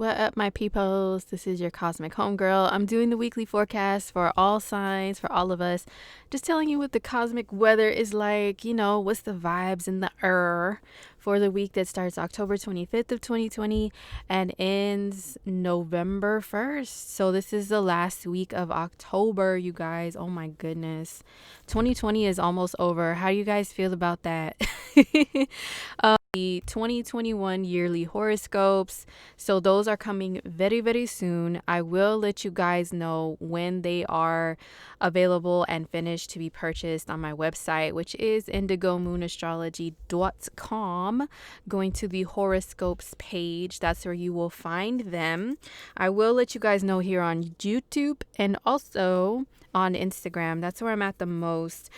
What up, my peoples? This is your cosmic homegirl. I'm doing the weekly forecast for all signs, for all of us. Just telling you what the cosmic weather is like, what's the vibes and the for the week that starts October 25th of 2020 and ends November 1st. So this is the last week of October, you guys. Oh my goodness. 2020 is almost over. How do you guys feel about that? The 2021 yearly horoscopes. So those are coming very, very soon. I will let you guys know when they are available and finished to be purchased on my website, which is indigomoon.astrology.com. Going to the horoscopes page, that's where you will find them. I will let you guys know here on YouTube and also on Instagram. That's where I'm at the most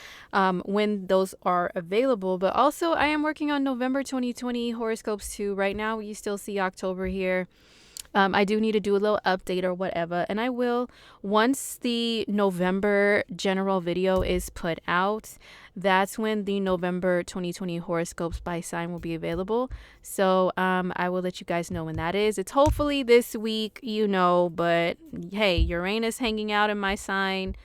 when those are available. But also, I am working on November 2020 horoscopes too. Right now, you still see October here. I do need to do a little update or whatever, and I will once the November general video is put out. That's when the November 2020 horoscopes by sign will be available. So I will let you guys know when that is. It's hopefully this week, but hey, Uranus hanging out in my sign.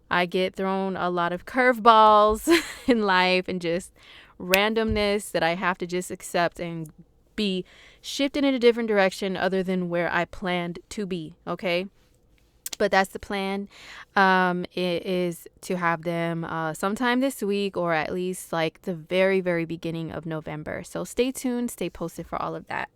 I get thrown a lot of curveballs in life and just randomness that I have to just accept and be shifted in a different direction other than where I planned to be. Okay. But that's the plan. It is to have them sometime this week or at least like the very, very beginning of November. So stay tuned, stay posted for all of that.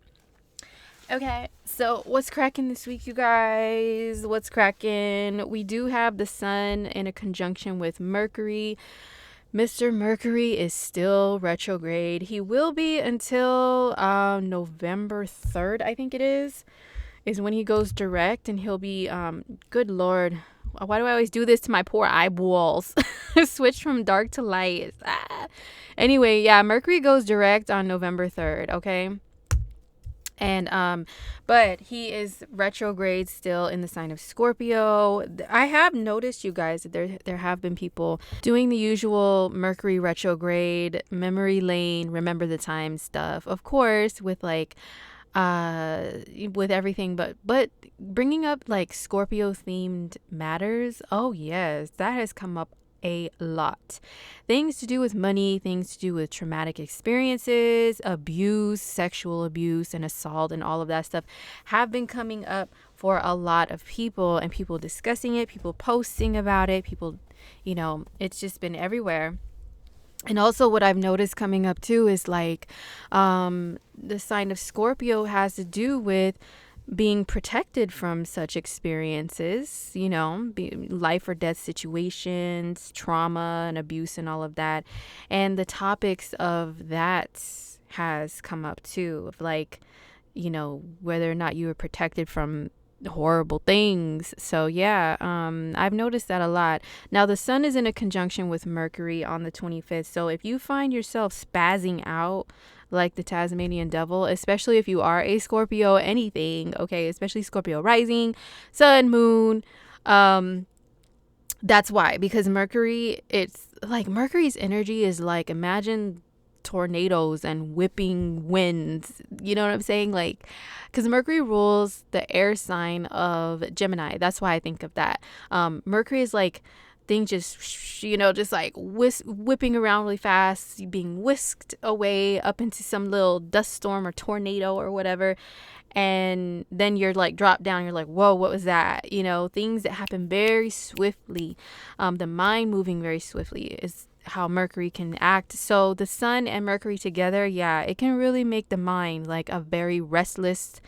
Okay, so what's cracking this week, you guys? What's cracking? We do have the sun in a conjunction with Mercury. Mr. Mercury is still retrograde. He will be until November 3rd, I think it is when he goes direct, and he'll be, good Lord, why do I always do this to my poor eyeballs? Switch from dark to light. Anyway, yeah, Mercury goes direct on November 3rd, okay? And but he is retrograde still in the sign of Scorpio. I have noticed, you guys, that there have been people doing the usual Mercury retrograde memory lane, remember the time stuff, of course, with like with everything, but bringing up like Scorpio themed matters. Oh yes, that has come up a lot. Things to do with money, things to do with traumatic experiences, abuse, sexual abuse, and assault, and all of that stuff have been coming up for a lot of people, and people discussing it, people posting about it, people, it's just been everywhere. And also what I've noticed coming up too is like the sign of Scorpio has to do with being protected from such experiences, life or death situations, trauma and abuse and all of that. And the topics of that has come up too, of like, whether or not you were protected from horrible things. So yeah, I've noticed that a lot. Now the sun is in a conjunction with Mercury on the 25th. So if you find yourself spazzing out like the Tasmanian devil, especially if you are a Scorpio anything, okay, especially Scorpio rising, sun, moon, that's why, because Mercury, it's like Mercury's energy is like, imagine tornadoes and whipping winds, you know what I'm saying? Like, because Mercury rules the air sign of Gemini. That's why I think of that. Mercury is like things just like whipping around really fast, being whisked away up into some little dust storm or tornado or whatever, and then you're like dropped down, you're like, whoa, what was that? Things that happen very swiftly. The mind moving very swiftly is how Mercury can act. So the sun and Mercury together, yeah, it can really make the mind like a very restless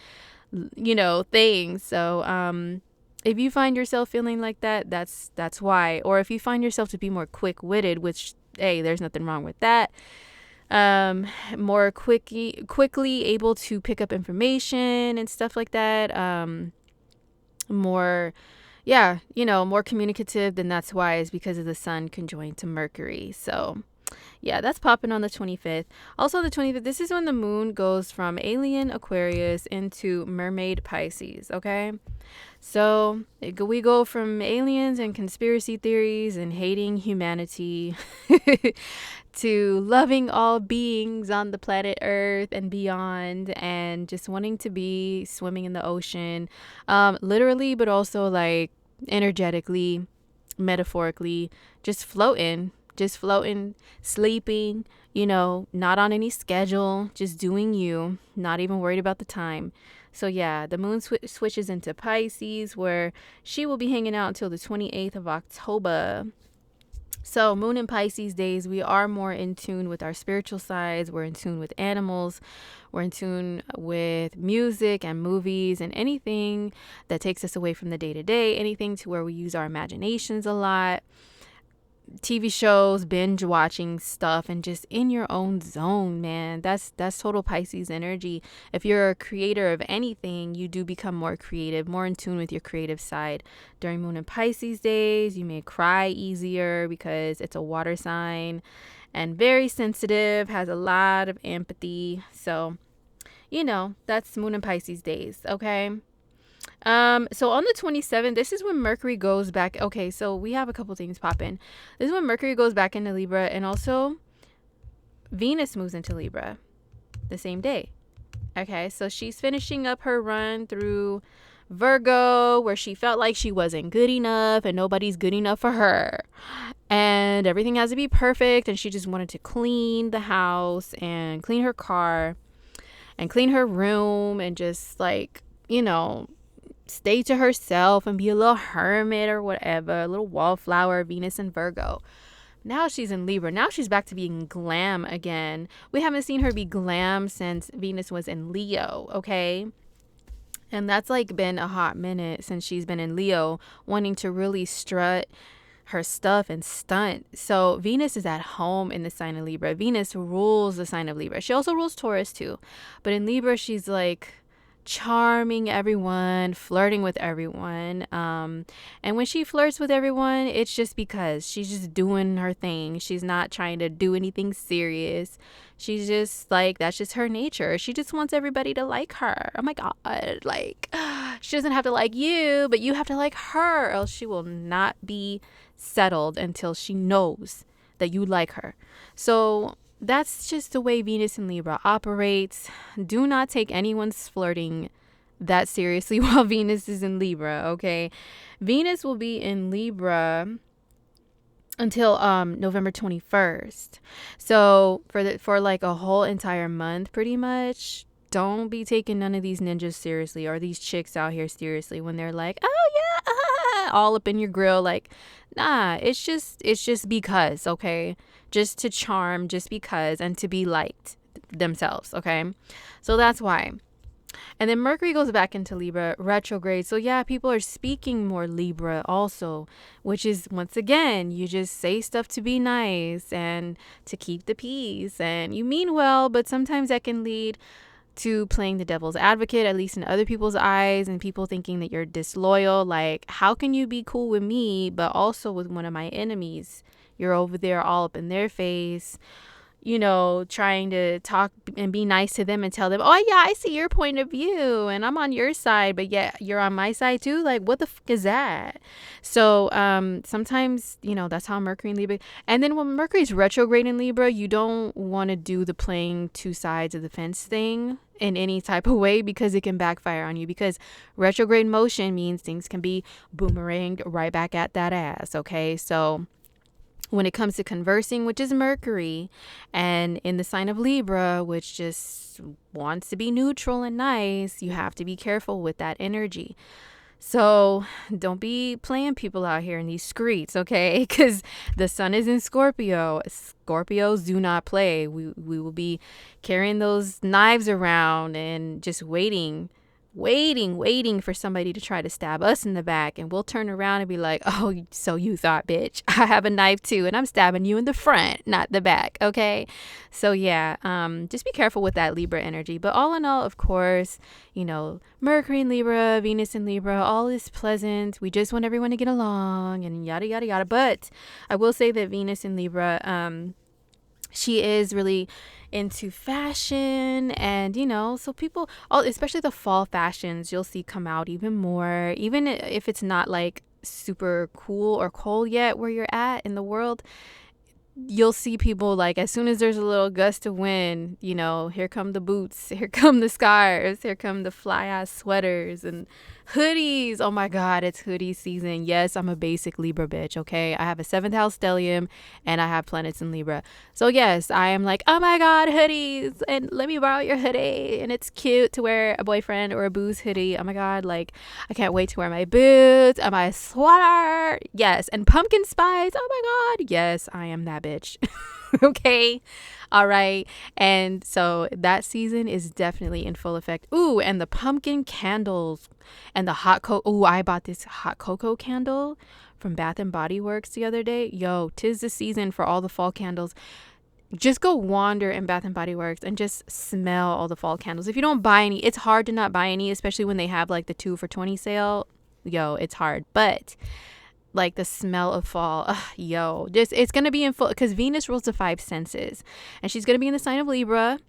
thing. So if you find yourself feeling like that, that's why. Or if you find yourself to be more quick-witted, which, hey, there's nothing wrong with that, more quickly able to pick up information and stuff like that, more more communicative, then that's why, is because of the sun conjoined to Mercury. So Yeah, that's popping on the 25th. Also, the 25th, this is when the moon goes from alien Aquarius into mermaid Pisces, okay? So we go from aliens and conspiracy theories and hating humanity to loving all beings on the planet Earth and beyond, and just wanting to be swimming in the ocean, literally, but also like energetically, metaphorically, just floating, sleeping, not on any schedule, just doing you, not even worried about the time. So yeah, the moon switches into Pisces, where she will be hanging out until the 28th of October. So moon and Pisces days, we are more in tune with our spiritual sides. We're in tune with animals. We're in tune with music and movies and anything that takes us away from the day to day, anything to where we use our imaginations a lot. TV shows, binge watching stuff, and just in your own zone, man. That's total Pisces energy. If you're a creator of anything, you do become more creative, more in tune with your creative side. During moon and Pisces days, you may cry easier because it's a water sign and very sensitive, has a lot of empathy. So, that's moon and Pisces days, okay? So on the 27th, this is when Mercury goes back. Okay, so we have a couple things popping. This is when Mercury goes back into Libra, and also Venus moves into Libra the same day. Okay, so she's finishing up her run through Virgo, where she felt like she wasn't good enough and nobody's good enough for her. And everything has to be perfect, and she just wanted to clean the house and clean her car and clean her room and just like, stay to herself and be a little hermit or whatever, a little wallflower, Venus and Virgo. Now she's in Libra. Now she's back to being glam again. We haven't seen her be glam since Venus was in Leo, okay? And that's like been a hot minute since she's been in Leo, wanting to really strut her stuff and stunt. So Venus is at home in the sign of Libra. Venus rules the sign of Libra. She also rules Taurus too. But in Libra, she's like charming everyone, flirting with everyone. And when she flirts with everyone, it's just because she's just doing her thing. She's not trying to do anything serious. She's just like, that's just her nature. She just wants everybody to like her. Oh my God. Like, she doesn't have to like you, but you have to like her, or else she will not be settled until she knows that you like her. So that's just the way Venus in Libra operates. Do not take anyone's flirting that seriously while Venus is in Libra, okay? Venus will be in Libra until November 21st. So for like a whole entire month pretty much, don't be taking none of these ninjas seriously, or these chicks out here seriously, when they're like, oh yeah, all up in your grill. Like, nah, it's just because, okay? Just to charm, just because, and to be liked themselves, okay? So that's why. And then Mercury goes back into Libra retrograde. So yeah, people are speaking more Libra also, which is, once again, you just say stuff to be nice and to keep the peace, and you mean well, but sometimes that can lead to playing the devil's advocate, at least in other people's eyes, and people thinking that you're disloyal. Like, how can you be cool with me but also with one of my enemies? You're over there all up in their face, trying to talk and be nice to them and tell them, oh yeah, I see your point of view and I'm on your side, but yeah, you're on my side too. Like, what the fuck is that? So sometimes, that's how Mercury in Libra. And then when Mercury's retrograde in Libra, you don't want to do the playing two sides of the fence thing in any type of way, because it can backfire on you, because retrograde motion means things can be boomeranged right back at that ass, okay? So when it comes to conversing, which is Mercury, and in the sign of Libra, which just wants to be neutral and nice, you have to be careful with that energy. So don't be playing people out here in these streets, okay? Because the sun is in Scorpio. Scorpios do not play. We will be carrying those knives around and just waiting for somebody to try to stab us in the back, and we'll turn around and be like, oh, so you thought, bitch, I have a knife too, and I'm stabbing you in the front, not the back, okay? So yeah, just be careful with that Libra energy. But all in all, of course, Mercury in Libra, Venus in Libra, all is pleasant. We just want everyone to get along and yada yada yada. But I will say that Venus in Libra She is really into fashion, and so people, especially the fall fashions, you'll see come out even more, even if it's not like super cool or cold yet where you're at in the world. You'll see people, like, as soon as there's a little gust of wind, here come the boots, here come the scarves, here come the fly ass sweaters and hoodies. Oh my God, it's hoodie season. Yes, I'm a basic Libra bitch, okay? I have a 7th house stellium and I have planets in Libra. So yes, I am like, oh my God, hoodies, and let me borrow your hoodie. And it's cute to wear a boyfriend or a booze hoodie. Oh my God, like, I can't wait to wear my boots and my sweater. Yes, and pumpkin spice. Oh my God. Yes, I am that bitch. Okay. All right. And so that season is definitely in full effect. Ooh, and the pumpkin candles and the hot cocoa. Ooh, I bought this hot cocoa candle from Bath and Body Works the other day. Yo, 'tis the season for all the fall candles. Just go wander in Bath and Body Works and just smell all the fall candles. If you don't buy any, it's hard to not buy any, especially when they have like the 2 for $20 sale. Yo, it's hard. But like the smell of fall, yo, just, it's gonna be in full, because Venus rules the 5 senses, and she's gonna be in the sign of Libra.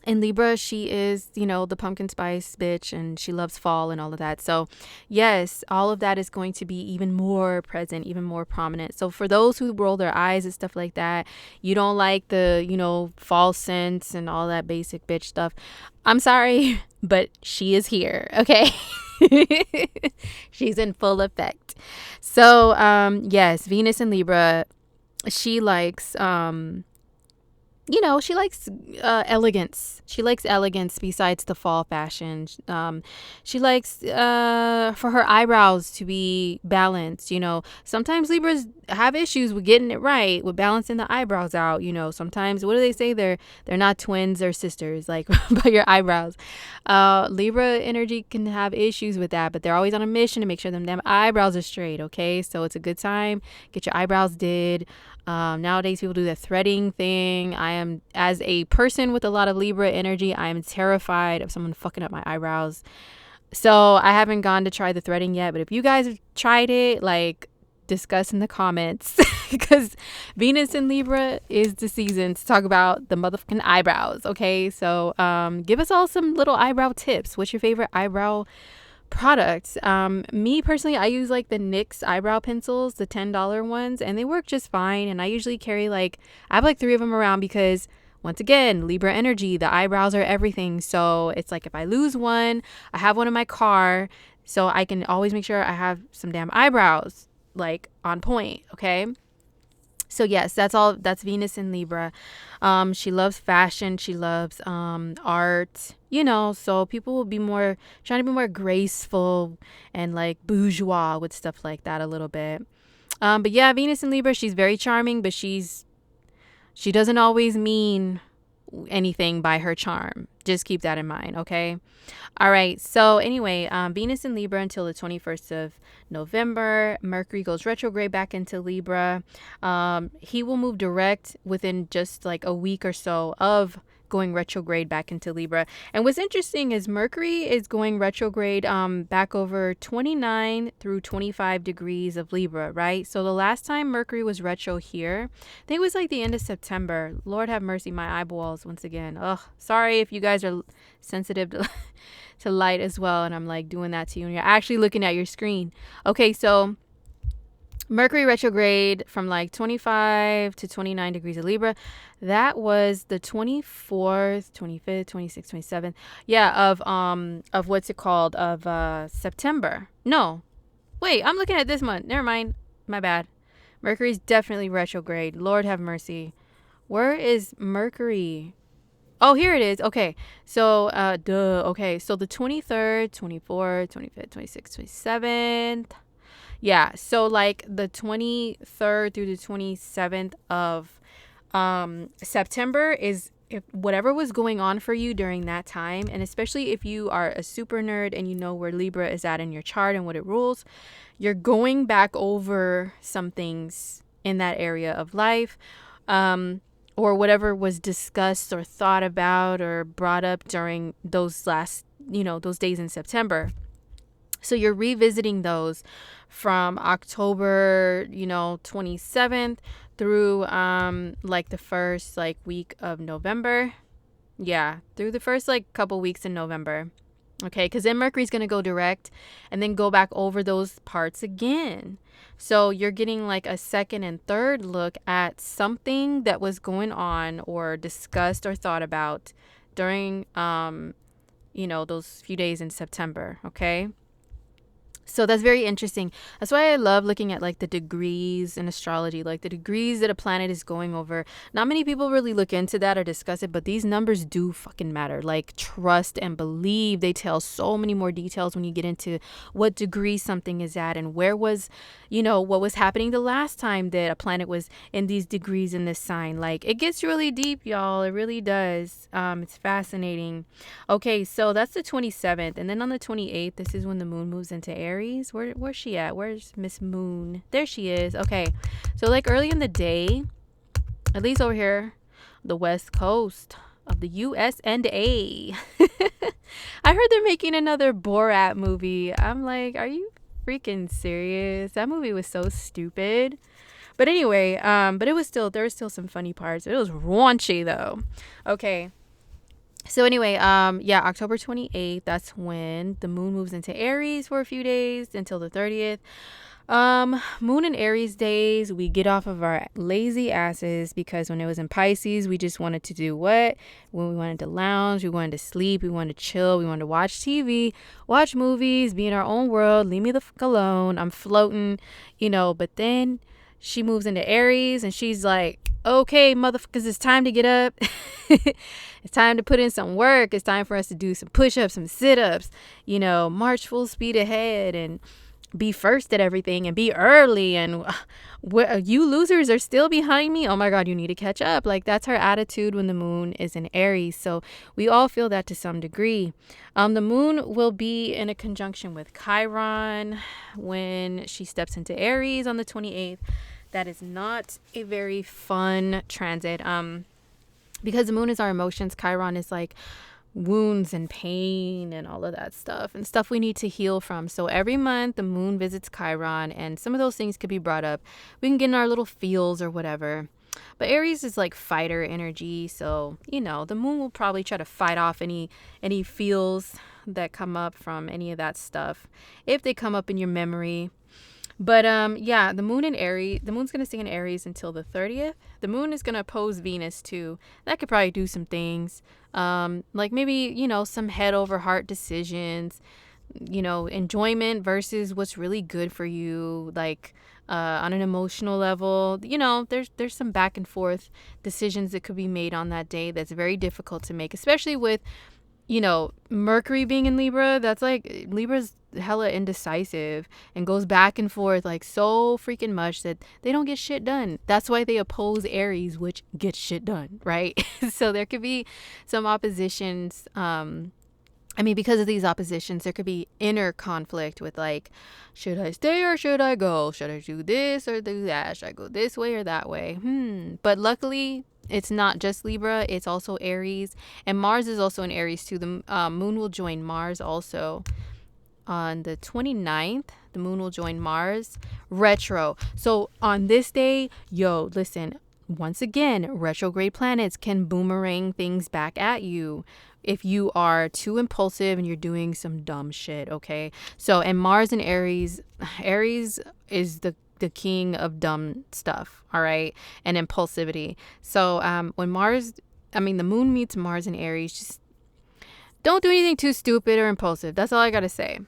In Libra, she is, the pumpkin spice bitch, and she loves fall and all of that. So yes, all of that is going to be even more present, even more prominent. So for those who roll their eyes and stuff like that, you don't like the, fall scents and all that basic bitch stuff, I'm sorry, but she is here, okay? She's in full effect. So yes, Venus in Libra, she likes she likes elegance. She likes elegance besides the fall fashion. She likes for her eyebrows to be balanced. Sometimes Libras have issues with getting it right, with balancing the eyebrows out. Sometimes, what do they say? They're not twins or sisters, like by your eyebrows. Libra energy can have issues with that, but they're always on a mission to make sure them damn eyebrows are straight. Okay, so it's a good time. Get your eyebrows did. Nowadays, people do the threading thing. I am, as a person with a lot of Libra energy, I am terrified of someone fucking up my eyebrows. So I haven't gone to try the threading yet. But if you guys have tried it, like, discuss in the comments. Because Venus in Libra is the season to talk about the motherfucking eyebrows. Okay, so give us all some little eyebrow tips. What's your favorite eyebrow products? Me personally, I use like the NYX eyebrow pencils, the $10 ones, and they work just fine. And I usually carry I have like 3 of them around, because once again, Libra energy, the eyebrows are everything. So it's like, if I lose one, I have one in my car, so I can always make sure I have some damn eyebrows like on point. Okay. So yes, that's Venus in Libra. She loves fashion. She loves art, so people will be trying to be more graceful and like bourgeois with stuff like that a little bit. But yeah, Venus in Libra, she's very charming, but she doesn't always mean anything by her charm. Just keep that in mind, okay? All right. So anyway, Venus in Libra until the 21st of November. Mercury goes retrograde back into Libra. He will move direct within just like a week or so of going retrograde back into Libra. And what's interesting is Mercury is going retrograde back over 29 through 25 degrees of Libra, right? So the last time Mercury was retro here, I think it was like the end of September. Lord have mercy, my eyeballs once again. Ugh, sorry if you guys are sensitive to light as well, and I'm like doing that to you and you're actually looking at your screen. Okay, so Mercury retrograde from like 25 to 29 degrees of Libra. That was the 24th, 25th, 26th, 27th. Yeah, of what's it called? Of September. No. Wait, I'm looking at this month. Never mind. My bad. Mercury's definitely retrograde. Lord have mercy. Where is Mercury? Oh, here it is. Okay. So, Okay. So the 23rd, 24th, 25th, 26th, 27th. Yeah, so like the 23rd through the 27th of September is, if whatever was going on for you during that time, and especially if you are a super nerd and you know where Libra is at in your chart and what it rules, you're going back over some things in that area of life, or whatever was discussed or thought about or brought up during those those days in September. So you're revisiting those from October, 27th through like the first like week of November. Yeah, through the first like couple weeks in November. Okay, because then Mercury's going to go direct and then go back over those parts again. So you're getting like a second and third look at something that was going on or discussed or thought about during, those few days in September. Okay. So that's very interesting. That's why I love looking at like the degrees in astrology, like the degrees that a planet is going over. Not many people really look into that or discuss it, but these numbers do fucking matter. Like trust and believe. They tell so many more details when you get into what degree something is at and where was, what was happening the last time that a planet was in these degrees in this sign. Like it gets really deep, y'all. It really does. It's fascinating. Okay, so that's the 27th. And then on the 28th, this is when the moon moves into Aries. Where's she at? Where's Miss Moon? There she is. Okay. So like early in the day, at least over here, the west coast of the US and A. I heard they're making another Borat movie. I'm like, are you freaking serious? That movie was so stupid. But anyway, but there were still some funny parts. It was raunchy though. Okay. So anyway, October 28th, that's when the moon moves into Aries for a few days until the 30th. Moon and Aries days, we get off of our lazy asses because when it was in Pisces, we just wanted to do what? When we wanted to lounge, we wanted to sleep, we wanted to chill, we wanted to watch TV, watch movies, be in our own world, leave me the fuck alone. I'm floating, but then she moves into Aries and she's like, okay, motherfuckers, it's time to get up. It's time to put in some work. It's time for us to do some push-ups, some sit-ups, march full speed ahead and be first at everything and be early. And you losers are still behind me. Oh my God, you need to catch up. Like that's her attitude when the moon is in Aries. So we all feel that to some degree. The moon will be in a conjunction with Chiron when she steps into Aries on the 28th. That is not a very fun transit. Because the moon is our emotions, Chiron is like wounds and pain and all of that stuff and stuff we need to heal from. So every month the moon visits Chiron and some of those things could be brought up. We can get in our little feels or whatever. But Aries is like fighter energy. So, the moon will probably try to fight off any feels that come up from any of that stuff if they come up in your memory. But the moon in Aries, the moon's going to stay in Aries until the 30th. The moon is going to oppose Venus too. That could probably do some things. Like maybe, some head over heart decisions, enjoyment versus what's really good for you. Like on an emotional level, there's some back and forth decisions that could be made on that day that's very difficult to make, especially with Mercury being in Libra. That's like Libra's hella indecisive and goes back and forth like so freaking much that they don't get shit done. That's why they oppose Aries, which gets shit done, right? So there could be some oppositions. Because of these oppositions, there could be inner conflict with like, should I stay or should I go? Should I do this or do that? Should I go this way or that way? But luckily, it's not just Libra, it's also Aries. And Mars is also in Aries too. The moon will join Mars also. On the 29th, the moon will join Mars retro. So on this day, listen, once again, retrograde planets can boomerang things back at you if you are too impulsive and you're doing some dumb shit, okay? So, and Mars in Aries is the king of dumb stuff, all right? And impulsivity. So when the moon meets Mars in Aries, just don't do anything too stupid or impulsive. That's all I gotta say,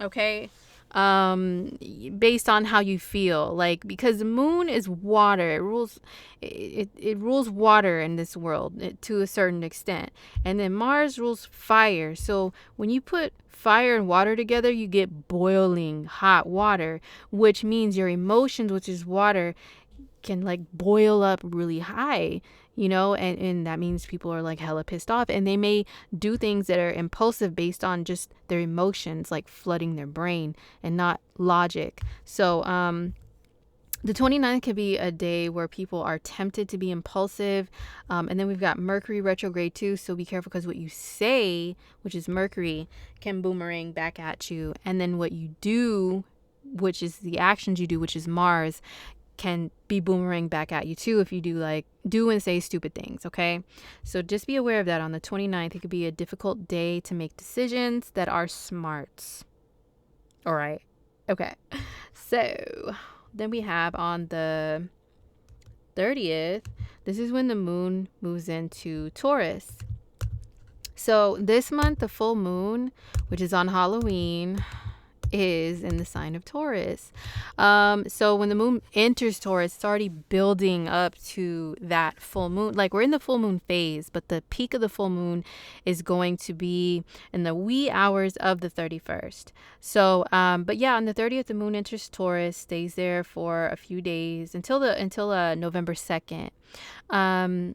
okay? Based on how you feel, like, because the moon is water. It rules water in this world to a certain extent, and then Mars rules fire. So when you put fire and water together, you get boiling hot water, which means your emotions, which is water, can like boil up really high, and that means people are like hella pissed off and they may do things that are impulsive based on just their emotions, like flooding their brain and not logic. So the 29th could be a day where people are tempted to be impulsive. And then we've got Mercury retrograde too. So be careful because what you say, which is Mercury, can boomerang back at you. And then what you do, which is the actions you do, which is Mars, can be boomerang back at you too if you do and say stupid things, okay? So just be aware of that. On the 29th, it could be a difficult day to make decisions that are smart. All right. Okay. So then we have on the 30th, this is when the moon moves into Taurus. So this month, the full moon, which is on Halloween, is in the sign of Taurus. So when the moon enters Taurus, it's already building up to that full moon. Like, we're in the full moon phase, but the peak of the full moon is going to be in the wee hours of the 31st. So, but yeah, on the 30th, the moon enters Taurus, stays there for a few days until November 2nd. Moon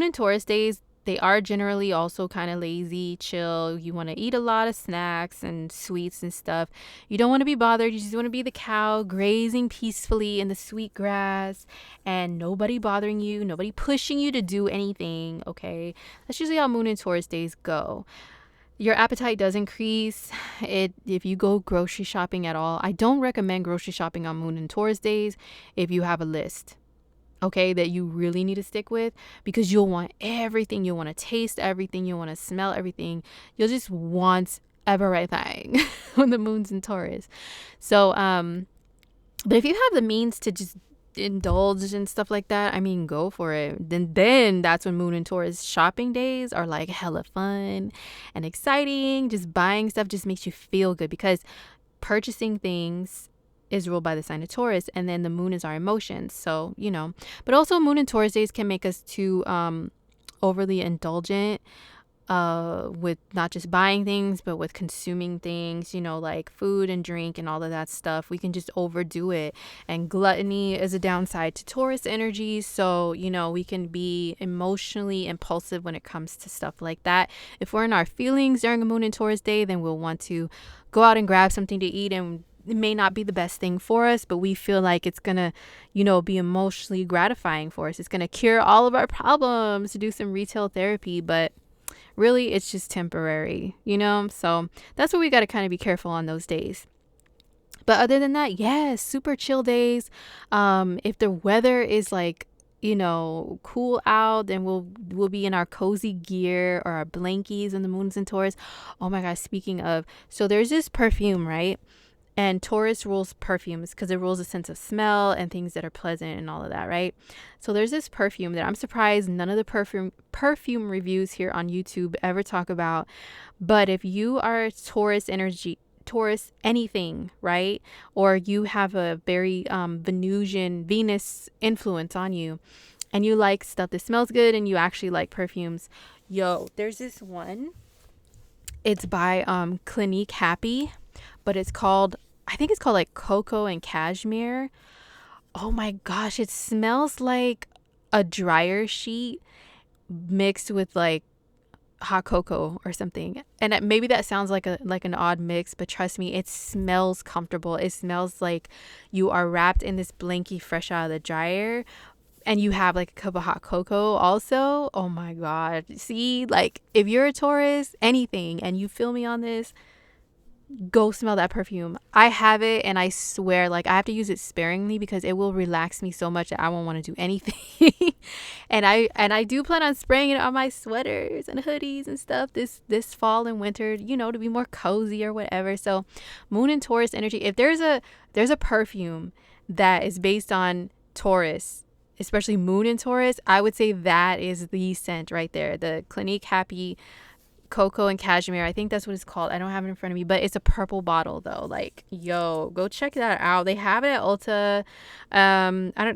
and Taurus days, they are generally also kind of lazy, chill. You want to eat a lot of snacks and sweets and stuff. You don't want to be bothered. You just want to be the cow grazing peacefully in the sweet grass and nobody bothering you, nobody pushing you to do anything, okay? That's usually how Moon and Taurus days go. Your appetite does increase if you go grocery shopping at all. I don't recommend grocery shopping on Moon and Taurus days if you have a list, okay, that you really need to stick with, because you'll want everything. You'll want to taste everything. You'll want to smell everything. You'll just want everything when the moon's in Taurus. So, but if you have the means to just indulge and stuff like that, I mean, go for it. Then that's when Moon and Taurus shopping days are like hella fun and exciting. Just buying stuff just makes you feel good, because purchasing things is ruled by the sign of Taurus, and then the moon is our emotions. So, but also Moon and Taurus days can make us too overly indulgent with not just buying things, but with consuming things, like food and drink and all of that stuff. We can just overdo it. And gluttony is a downside to Taurus energy. So, we can be emotionally impulsive when it comes to stuff like that. If we're in our feelings during a Moon and Taurus day, then we'll want to go out and grab something to eat, and it may not be the best thing for us, but we feel like it's gonna, be emotionally gratifying for us. It's gonna cure all of our problems, to do some retail therapy, but really it's just temporary, So that's what we got to kind of be careful on those days. But other than that, yes, super chill days. If the weather is like, cool out, then we'll be in our cozy gear or our blankies in the moons and Taurus. Oh my gosh, speaking of, so there's this perfume, right? And Taurus rules perfumes because it rules a sense of smell and things that are pleasant and all of that, right? So there's this perfume that I'm surprised none of the perfume reviews here on YouTube ever talk about. But if you are Taurus energy, Taurus anything, right? Or you have a very Venus influence on you, and you like stuff that smells good and you actually like perfumes, there's this one. It's by Clinique Happy, but I think it's called like Cocoa and Cashmere. Oh my gosh, it smells like a dryer sheet mixed with like hot cocoa or something. And maybe that sounds like an odd mix, but trust me, it smells comfortable. It smells like you are wrapped in this blankie fresh out of the dryer, and you have like a cup of hot cocoa also. Oh my God. See, like if you're a Taurus, anything, and you feel me on this, go smell that perfume. I have it, and I swear, like, I have to use it sparingly because it will relax me so much that I won't want to do anything. and I do plan on spraying it on my sweaters and hoodies and stuff this fall and winter, to be more cozy or whatever. So Moon and Taurus energy, if there's a perfume that is based on Taurus, especially Moon and Taurus, I would say that is the scent right there. The Clinique Happy Cocoa and Cashmere, I think that's what it's called. I don't have it in front of me, but it's a purple bottle though. Like, go check that out. They have it at Ulta.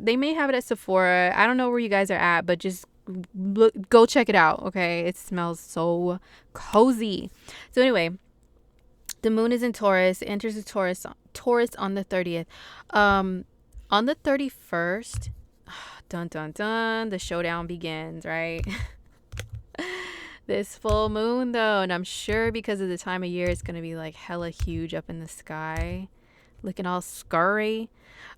They may have it at Sephora. I don't know where you guys are at, but just go check it out. Okay, it smells so cozy. So anyway, the moon is in Taurus. It enters the Taurus on the 30th. On the 31st, dun dun dun, the showdown begins, right? This full moon though, and I'm sure because of the time of year, it's gonna be like hella huge up in the sky, looking all scary.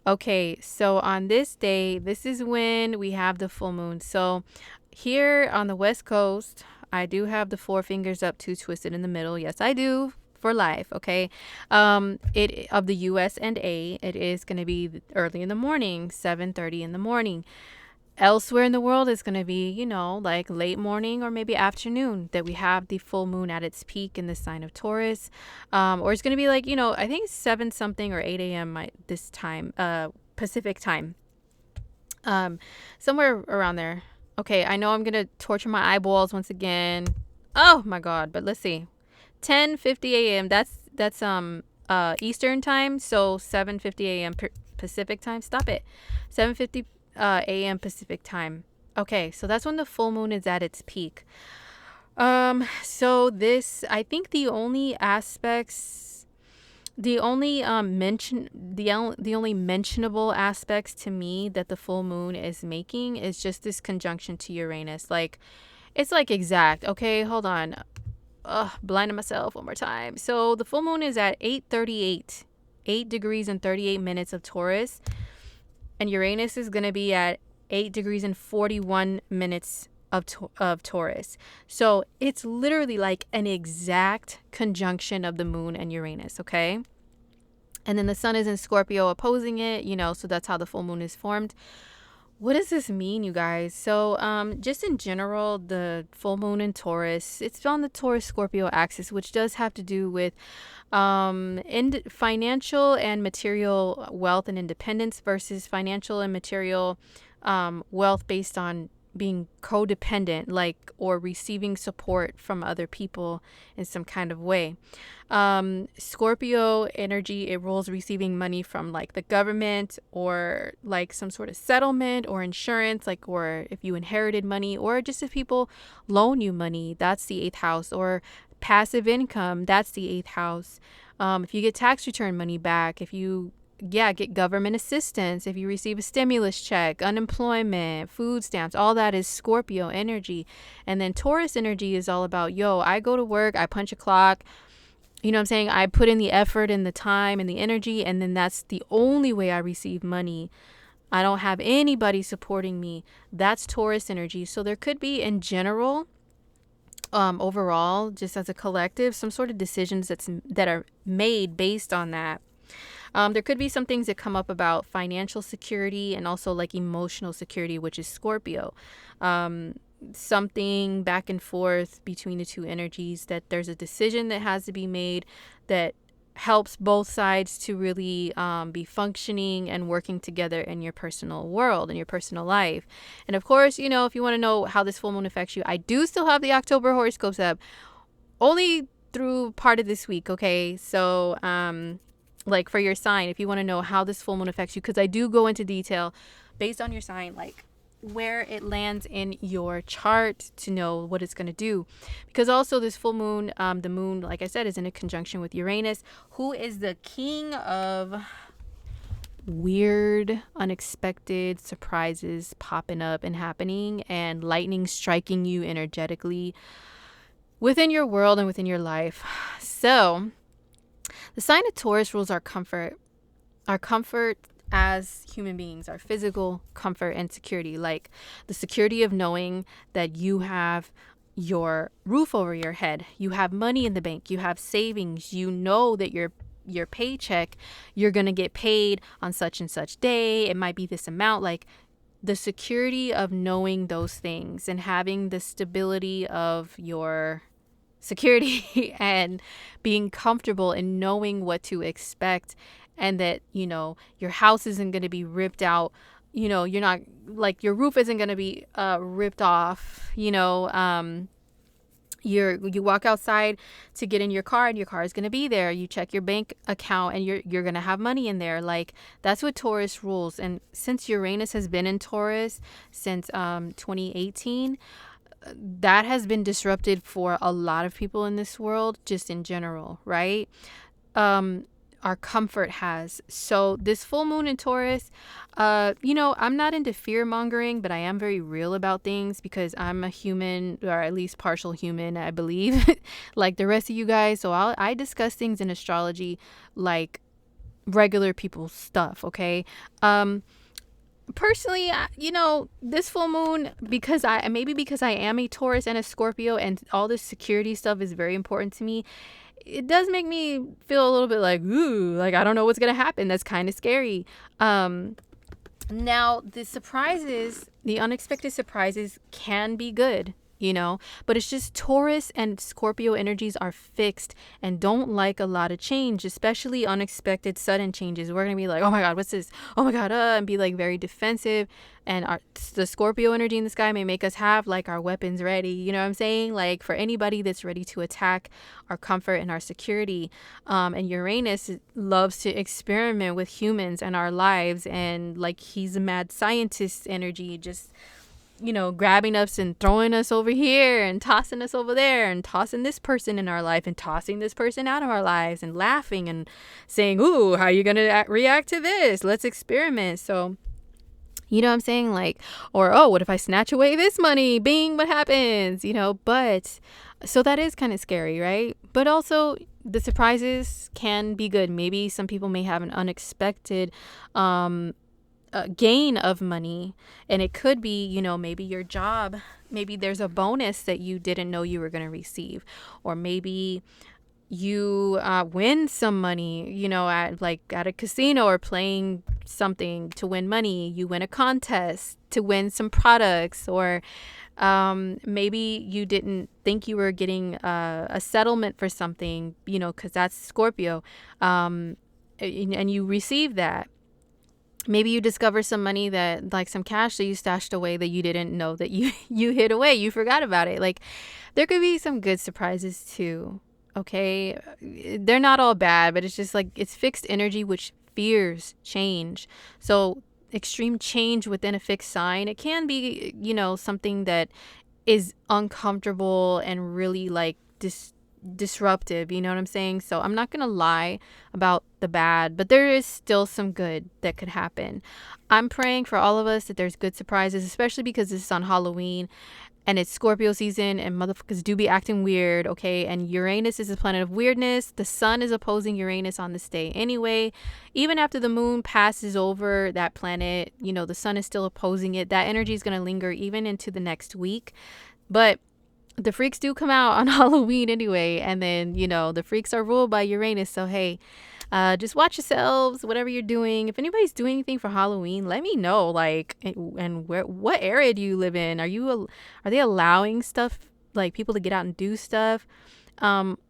Okay, so on this day, this is when we have the full moon. So here on the West Coast, I do have the four fingers up, two twisted in the middle. Yes, I do. for life, okay? It of the US and A, it is going to be early in the morning, 7:30 in the morning. Elsewhere in the world, it's going to be, like late morning or maybe afternoon that we have the full moon at its peak in the sign of Taurus. Or it's going to be like, I think 7 something or 8 a.m. This time, Pacific time. Somewhere around there. Okay, I know I'm going to torture my eyeballs once again. Oh my God, but let's see. 10:50 a.m. That's Eastern time, so 7:50 a.m. Pacific time. Stop it. 7:50 a.m. Pacific time. Okay, so that's when the full moon is at its peak. So this, I think the only aspects, the only the only mentionable aspects to me that the full moon is making is just this conjunction to Uranus. Like, it's like exact. Okay, hold on. Blinding myself one more time. So the full moon is at 8:38, 8 degrees and 38 minutes of Taurus. And Uranus is going to be at 8 degrees and 41 minutes of Taurus. So it's literally like an exact conjunction of the moon and Uranus, okay? And then the sun is in Scorpio opposing it, so that's how the full moon is formed. What does this mean, you guys? So just in general, the full moon in Taurus, it's on the Taurus-Scorpio axis, which does have to do with financial and material wealth and independence versus financial and material wealth based on being codependent, or receiving support from other people in some kind of way. Scorpio energy, it rules receiving money from the government or some sort of settlement or insurance, or if you inherited money, or just if people loan you money, that's the 8th house, or passive income, that's the 8th house. If you get tax return money back, if you get government assistance, if you receive a stimulus check, unemployment, food stamps, all that is Scorpio energy. And then Taurus energy is all about, I go to work, I punch a clock, you know what I'm saying? I put in the effort and the time and the energy, and then that's the only way I receive money. I don't have anybody supporting me. That's Taurus energy. So there could be, in general, overall, just as a collective, some sort of decisions that are made based on that. There could be some things that come up about financial security and also emotional security, which is Scorpio. Something back and forth between the two energies, that there's a decision that has to be made that helps both sides to really be functioning and working together in your personal world, in your personal life. And of course, if you want to know how this full moon affects you, I do still have the October horoscopes up, only through part of this week, okay? So for your sign, if you want to know how this full moon affects you, because I do go into detail based on your sign, where it lands in your chart to know what it's going to do. Because also this full moon, the moon, like I said, is in a conjunction with Uranus, who is the king of weird, unexpected surprises popping up and happening, and lightning striking you energetically within your world and within your life. So the sign of Taurus rules our comfort as human beings, our physical comfort and security, like the security of knowing that you have your roof over your head, you have money in the bank, you have savings, you know that your paycheck, you're going to get paid on such and such day, it might be this amount, the security of knowing those things and having the stability of your security and being comfortable in knowing what to expect, and that your house isn't going to be ripped out, you're not your roof isn't going to be ripped off, you walk outside to get in your car and your car is going to be there. You check your bank account and you're going to have money in there. That's what Taurus rules. And since Uranus has been in Taurus since 2018, that has been disrupted for a lot of people in this world, just in general, right? Our comfort has. So this full moon in Taurus, I'm not into fear mongering, but I am very real about things because I'm a human, or at least partial human, I believe, like the rest of you guys. So I discuss things in astrology like regular people's stuff, okay? Personally, this full moon, because I am a Taurus and a Scorpio, and all this security stuff is very important to me. it does make me feel a little bit like, ooh, like I don't know what's gonna happen. That's kind of scary. Now, the unexpected surprises can be good, but it's just Taurus and Scorpio energies are fixed and don't like a lot of change, especially unexpected, sudden changes. We're going to be like, oh my God, what's this? Oh my God, and be like very defensive. And the Scorpio energy in the sky may make us have like our weapons ready. You know what I'm saying? Like for anybody that's ready to attack our comfort and our security. And Uranus loves to experiment with humans and our lives. And like he's a mad scientist energy, just grabbing us and throwing us over here and tossing us over there and tossing this person in our life and tossing this person out of our lives and laughing and saying, ooh, how are you going to react to this? Let's experiment. So, you know what I'm saying? Like, or, oh, what if I snatch away this money? Bing, what happens? But so that is kind of scary, right? But also the surprises can be good. Maybe some people may have an unexpected, gain of money, and it could be maybe your job, maybe there's a bonus that you didn't know you were going to receive, or maybe you win some money at a casino or playing something to win money. You win a contest to win some products, or maybe you didn't think you were getting a settlement for something, because that's Scorpio, and you receive that. Maybe you discover some money that, like some cash that you stashed away that you didn't know that you hid away. You forgot about it. Like there could be some good surprises too. Okay. They're not all bad, but it's just like it's fixed energy, which fears change. So extreme change within a fixed sign, it can be, something that is uncomfortable and really like disruptive, you know what I'm saying? So I'm not gonna lie about the bad, but there is still some good that could happen. I'm praying for all of us that there's good surprises, especially because this is on Halloween and it's Scorpio season and motherfuckers do be acting weird, okay? And Uranus is a planet of weirdness. The sun is opposing Uranus on this day anyway. Even after the moon passes over that planet, the sun is still opposing it. That energy is going to linger even into the next week. But the freaks do come out on Halloween anyway. And then, the freaks are ruled by Uranus. So, hey, just watch yourselves, whatever you're doing. If anybody's doing anything for Halloween, let me know. Like, and what area do you live in? Are they allowing stuff, like people to get out and do stuff?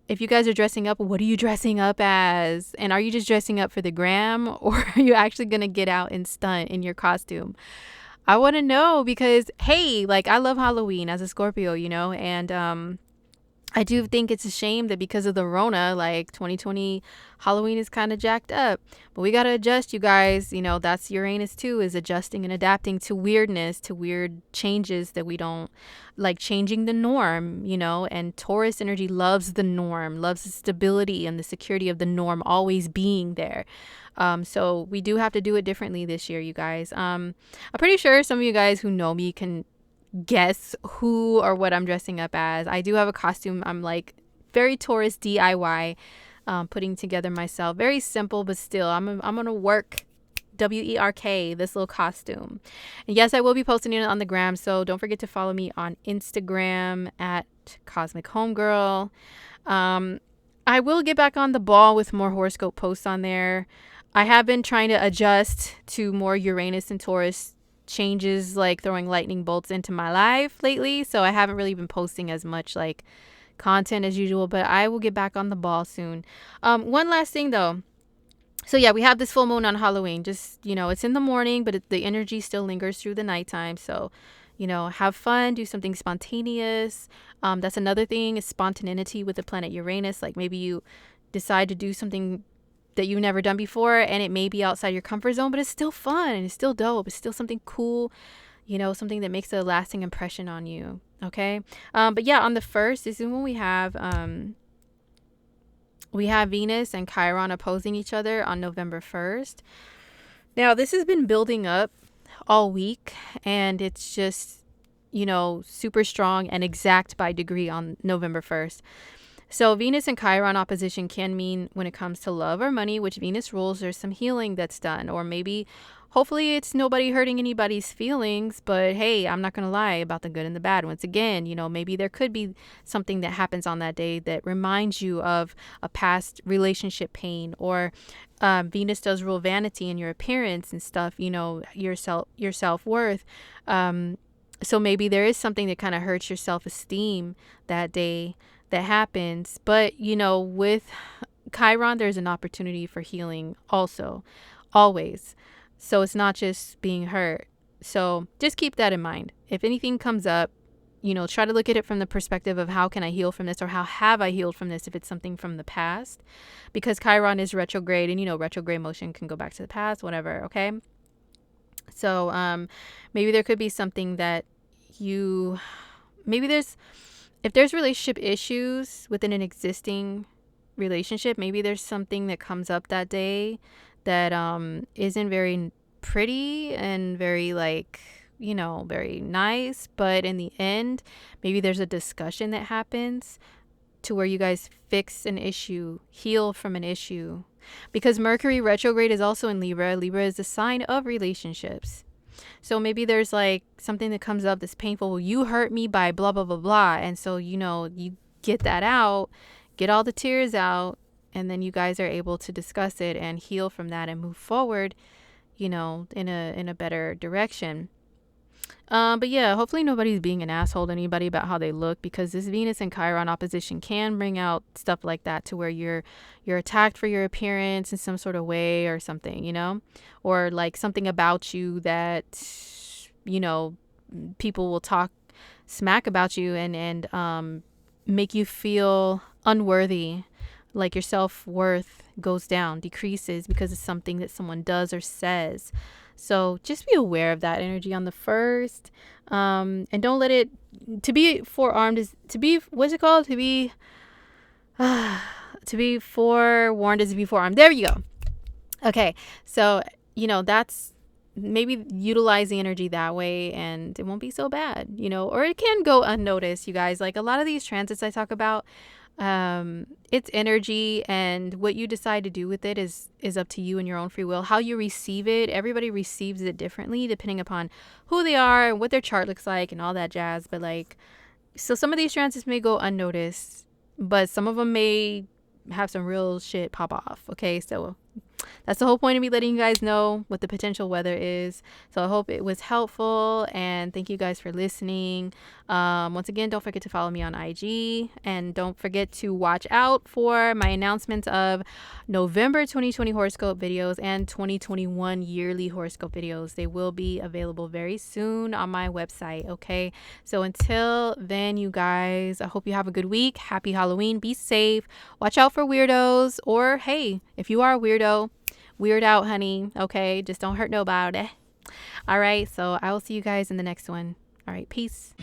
If you guys are dressing up, what are you dressing up as? And are you just dressing up for the gram, or are you actually going to get out and stunt in your costume? I want to know, because, hey, like I love Halloween as a Scorpio, and I do think it's a shame that because of the Rona, like 2020 Halloween is kind of jacked up. But we got to adjust, you guys. That's Uranus too, is adjusting and adapting to weirdness, to weird changes that we don't like, changing the norm, and Taurus energy loves the norm, loves the stability and the security of the norm always being there. So we do have to do it differently this year, you guys. I'm pretty sure some of you guys who know me can guess who or what I'm dressing up as. I do have a costume. I'm like very Taurus DIY, putting together myself. Very simple, but still, I'm gonna work WERK this little costume. And yes, I will be posting it on the gram. So don't forget to follow me on Instagram at Cosmic Homegirl. I will get back on the ball with more horoscope posts on there. I have been trying to adjust to more Uranus and Taurus changes, like throwing lightning bolts into my life lately. So I haven't really been posting as much like content as usual, but I will get back on the ball soon. One last thing though. So yeah, we have this full moon on Halloween. Just, it's in the morning, but the energy still lingers through the nighttime. So, have fun, do something spontaneous. That's another thing, is spontaneity with the planet Uranus. Like maybe you decide to do something that you've never done before, and it may be outside your comfort zone, but it's still fun and it's still dope. It's still something cool, something that makes a lasting impression on you. Okay. But yeah, on the 1st is when we have Venus and Chiron opposing each other on November 1st. Now, this has been building up all week, and it's just, super strong and exact by degree on November 1st. So Venus and Chiron opposition can mean when it comes to love or money, which Venus rules, there's some healing that's done. Or maybe, hopefully it's nobody hurting anybody's feelings, but hey, I'm not going to lie about the good and the bad. Once again, maybe there could be something that happens on that day that reminds you of a past relationship pain. Or Venus does rule vanity in your appearance and stuff, your self-worth. So maybe there is something that kind of hurts your self-esteem that day that happens. But with Chiron, there's an opportunity for healing also, always. So it's not just being hurt. So just keep that in mind. If anything comes up, try to look at it from the perspective of how can I heal from this, or how have I healed from this if it's something from the past, because Chiron is retrograde, and retrograde motion can go back to the past, whatever. Okay. So maybe there could be something that if there's relationship issues within an existing relationship, maybe there's something that comes up that day that isn't very pretty and very very nice, but in the end, maybe there's a discussion that happens to where you guys fix an issue, heal from an issue. Because Mercury retrograde is also in Libra. Libra is the sign of relationships. So maybe there's something that comes up that's painful. Well, you hurt me by blah, blah, blah, blah. And so, you get that out, get all the tears out, and then you guys are able to discuss it and heal from that and move forward, in a better direction. But yeah, hopefully nobody's being an asshole to anybody about how they look, because this Venus and Chiron opposition can bring out stuff like that to where you're attacked for your appearance in some sort of way or something, or something about you that, people will talk smack about you and make you feel unworthy, like your self-worth goes down, decreases because of something that someone does or says. So just be aware of that energy on the 1st. And don't let it, to be forearmed is to be, what's it called? To be forewarned is to be forearmed. There you go. Okay. So, that's maybe utilize the energy that way and it won't be so bad, or it can go unnoticed, you guys. A lot of these transits I talk about, it's energy, and what you decide to do with it is up to you and your own free will. How you receive it, everybody receives it differently depending upon who they are and what their chart looks like and all that jazz. But so some of these transits may go unnoticed, but some of them may have some real shit pop off. Okay, so that's the whole point of me letting you guys know what the potential weather is. So I hope it was helpful, and thank you guys for listening. Once again, don't forget to follow me on IG, and don't forget to watch out for my announcements of November 2020 horoscope videos and 2021 yearly horoscope videos. They will be available very soon on my website. Okay, so until then, you guys, I hope you have a good week. Happy Halloween. Be safe. Watch out for weirdos, or hey, if you are a weirdo, weird out, honey. Okay, just don't hurt nobody. All right, so I will see you guys in the next one. All right, peace.